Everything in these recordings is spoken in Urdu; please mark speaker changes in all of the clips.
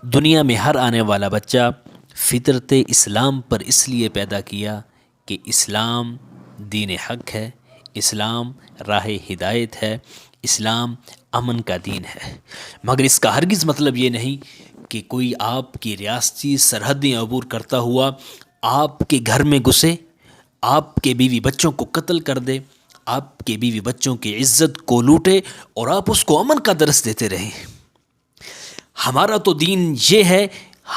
Speaker 1: دنیا میں ہر آنے والا بچہ فطرت اسلام پر اس لیے پیدا کیا کہ اسلام دین حق ہے، اسلام راہ ہدایت ہے، اسلام امن کا دین ہے۔ مگر اس کا ہرگز مطلب یہ نہیں کہ کوئی آپ کی ریاستی سرحدیں عبور کرتا ہوا آپ کے گھر میں گھسے، آپ کے بیوی بچوں کو قتل کر دے، آپ کے بیوی بچوں کی عزت کو لوٹے اور آپ اس کو امن کا درس دیتے رہیں۔ ہمارا تو دین یہ ہے،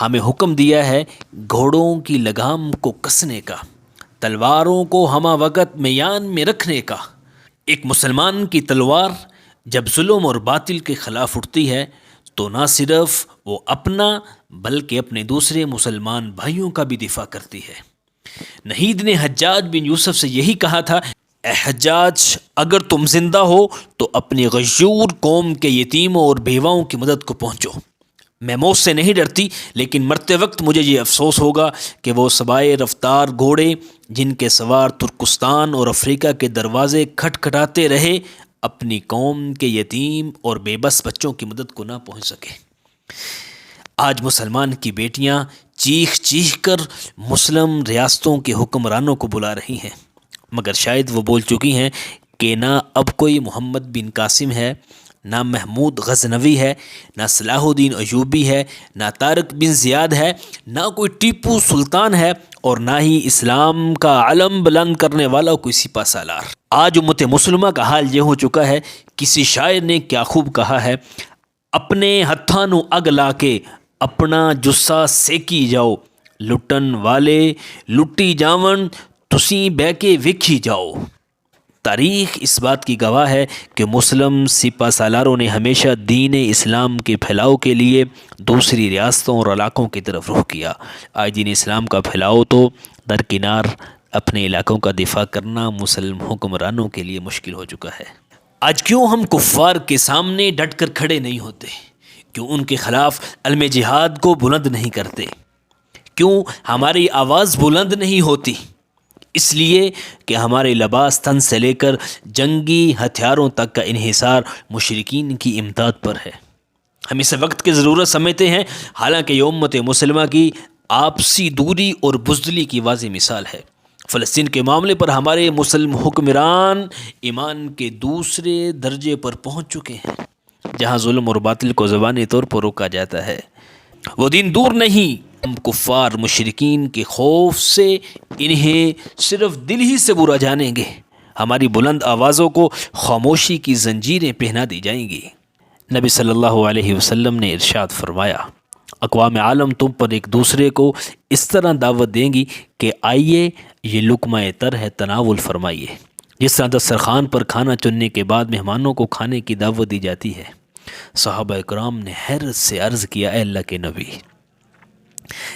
Speaker 1: ہمیں حکم دیا ہے گھوڑوں کی لگام کو کسنے کا، تلواروں کو ہمہ وقت میان میں رکھنے کا۔ ایک مسلمان کی تلوار جب ظلم اور باطل کے خلاف اٹھتی ہے تو نہ صرف وہ اپنا بلکہ اپنے دوسرے مسلمان بھائیوں کا بھی دفاع کرتی ہے۔ نہید نے حجاج بن یوسف سے یہی کہا تھا، اے حجاج، اگر تم زندہ ہو تو اپنی غیور قوم کے یتیموں اور بیواؤں کی مدد کو پہنچو۔ میں موت سے نہیں ڈرتی، لیکن مرتے وقت مجھے یہ افسوس ہوگا کہ وہ سبائے رفتار گھوڑے جن کے سوار ترکستان اور افریقہ کے دروازے کھٹکھٹاتے رہے اپنی قوم کے یتیم اور بے بس بچوں کی مدد کو نہ پہنچ سکے۔ آج مسلمان کی بیٹیاں چیخ چیخ کر مسلم ریاستوں کے حکمرانوں کو بلا رہی ہیں، مگر شاید وہ بول چکی ہیں کہ نہ اب کوئی محمد بن قاسم ہے، نہ محمود غزنوی ہے، نہ صلاح الدین ایوبی ہے، نہ طارق بن زیاد ہے، نہ کوئی ٹیپو سلطان ہے، اور نہ ہی اسلام کا علم بلند کرنے والا کوئی سپہ سالار۔ آج امت مسلمہ کا حال یہ ہو چکا ہے، کسی شاعر نے کیا خوب کہا ہے، اپنے ہتھاں نوں اگ لا کے اپنا جسا سیکی جاؤ، لٹن والے لٹی جاون تسی بہ کے ویکھی جاؤ۔ تاریخ اس بات کی گواہ ہے کہ مسلم سپہ سالاروں نے ہمیشہ دین اسلام کے پھیلاؤ کے لیے دوسری ریاستوں اور علاقوں کی طرف رخ کیا۔ آج دین اسلام کا پھیلاؤ تو درکنار اپنے علاقوں کا دفاع کرنا مسلم حکمرانوں کے لیے مشکل ہو چکا ہے۔ آج کیوں ہم کفار کے سامنے ڈٹ کر کھڑے نہیں ہوتے؟ کیوں ان کے خلاف علم جہاد کو بلند نہیں کرتے؟ کیوں ہماری آواز بلند نہیں ہوتی؟ اس لیے کہ ہمارے لباس تن سے لے کر جنگی ہتھیاروں تک کا انحصار مشرکین کی امداد پر ہے۔ ہم اسے وقت کی ضرورت سمجھتے ہیں، حالانکہ یہ امت مسلمہ کی آپسی دوری اور بزدلی کی واضح مثال ہے۔ فلسطین کے معاملے پر ہمارے مسلم حکمران ایمان کے دوسرے درجے پر پہنچ چکے ہیں، جہاں ظلم اور باطل کو زبانی طور پر روکا جاتا ہے۔ وہ دن دور نہیں، ہم کفار مشرکین کے خوف سے انہیں صرف دل ہی سے برا جانیں گے۔ ہماری بلند آوازوں کو خاموشی کی زنجیریں پہنا دی جائیں گی۔ نبی صلی اللہ علیہ وسلم نے ارشاد فرمایا، اقوام عالم تم پر ایک دوسرے کو اس طرح دعوت دیں گی کہ آئیے یہ لقمہ تر ہے، تناول فرمائیے۔ جس طرح دسترخوان پر کھانا چننے کے بعد مہمانوں کو کھانے کی دعوت دی جاتی ہے۔ صحابہ اکرام نے حیرت سے عرض کیا، اے اللہ کے نبی،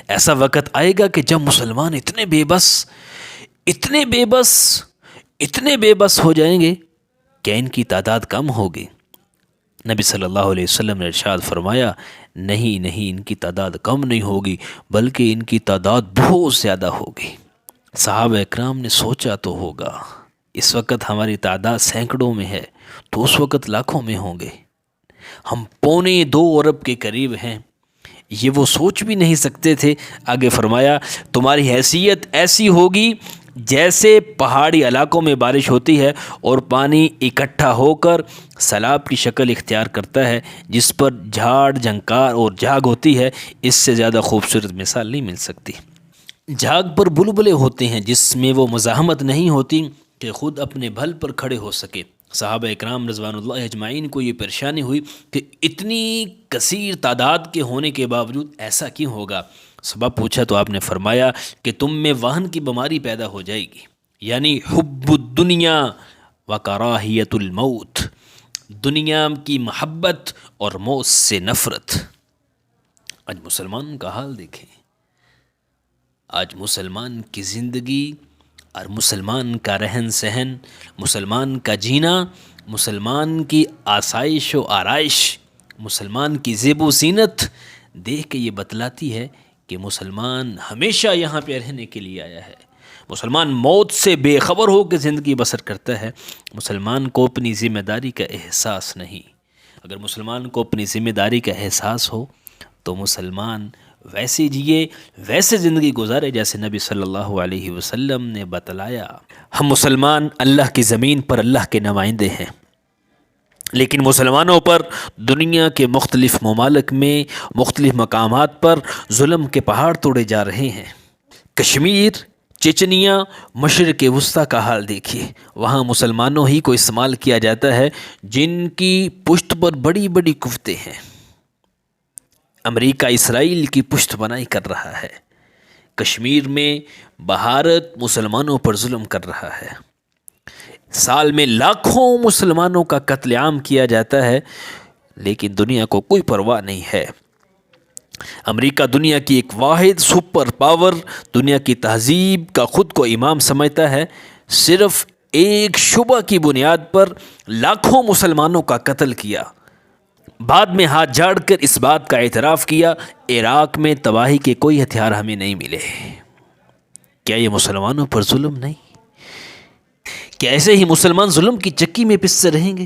Speaker 1: ایسا وقت آئے گا کہ جب مسلمان اتنے بے بس ہو جائیں گے کہ ان کی تعداد کم ہوگی؟ نبی صلی اللہ علیہ وسلم نے ارشاد فرمایا، نہیں، ان کی تعداد کم نہیں ہوگی بلکہ ان کی تعداد بہت زیادہ ہوگی۔ صحابہ اکرام نے سوچا تو ہوگا، اس وقت ہماری تعداد سینکڑوں میں ہے تو اس وقت لاکھوں میں ہوں گے۔ ہم 2.25 ارب کے قریب ہیں، یہ وہ سوچ بھی نہیں سکتے تھے۔ آگے فرمایا، تمہاری حیثیت ایسی ہوگی جیسے پہاڑی علاقوں میں بارش ہوتی ہے اور پانی اکٹھا ہو کر سیلاب کی شکل اختیار کرتا ہے، جس پر جھاڑ جھنکار اور جھاگ ہوتی ہے۔ اس سے زیادہ خوبصورت مثال نہیں مل سکتی۔ جھاگ پر بلبلے ہوتے ہیں جس میں وہ مزاحمت نہیں ہوتی کہ خود اپنے بھل پر کھڑے ہو سکے۔ صحابہ اکرام رضوان اللہ اجمعین کو یہ پریشانی ہوئی کہ اتنی کثیر تعداد کے ہونے کے باوجود ایسا کیوں ہوگا؟ سبب پوچھا تو آپ نے فرمایا کہ تم میں وہن کی بیماری پیدا ہو جائے گی، یعنی حب الدنیا و کراہیت الموت، دنیا کی محبت اور موت سے نفرت۔ آج مسلمان کا حال دیکھیں، آج مسلمان کی زندگی اور مسلمان کا رہن سہن، مسلمان کا جینا، مسلمان کی آسائش و آرائش، مسلمان کی زیب و زینت دیکھ کے یہ بتلاتی ہے کہ مسلمان ہمیشہ یہاں پہ رہنے کے لیے آیا ہے۔ مسلمان موت سے بے خبر ہو کے زندگی بسر کرتا ہے۔ مسلمان کو اپنی ذمہ داری کا احساس نہیں۔ اگر مسلمان کو اپنی ذمہ داری کا احساس ہو تو مسلمان ویسے جیے، ویسے زندگی گزارے جیسے نبی صلی اللہ علیہ وسلم نے بتلایا۔ ہم مسلمان اللہ کی زمین پر اللہ کے نمائندے ہیں، لیکن مسلمانوں پر دنیا کے مختلف ممالک میں مختلف مقامات پر ظلم کے پہاڑ توڑے جا رہے ہیں۔ کشمیر، چچنیا، مشرق وسطیٰ کا حال دیکھیے، وہاں مسلمانوں ہی کو استعمال کیا جاتا ہے جن کی پشت پر بڑی بڑی قوتیں ہیں۔ امریکہ اسرائیل کی پشت بنائی کر رہا ہے، کشمیر میں بھارت مسلمانوں پر ظلم کر رہا ہے، سال میں لاکھوں مسلمانوں کا قتل عام کیا جاتا ہے، لیکن دنیا کو کوئی پرواہ نہیں ہے۔ امریکہ دنیا کی ایک واحد سپر پاور، دنیا کی تہذیب کا خود کو امام سمجھتا ہے، صرف ایک شبہ کی بنیاد پر لاکھوں مسلمانوں کا قتل کیا، بعد میں ہاتھ جھاڑ کر اس بات کا اعتراف کیا عراق میں تباہی کے کوئی ہتھیار ہمیں نہیں ملے۔ کیا یہ مسلمانوں پر ظلم نہیں؟ کیا ایسے ہی مسلمان ظلم کی چکی میں پستے رہیں گے؟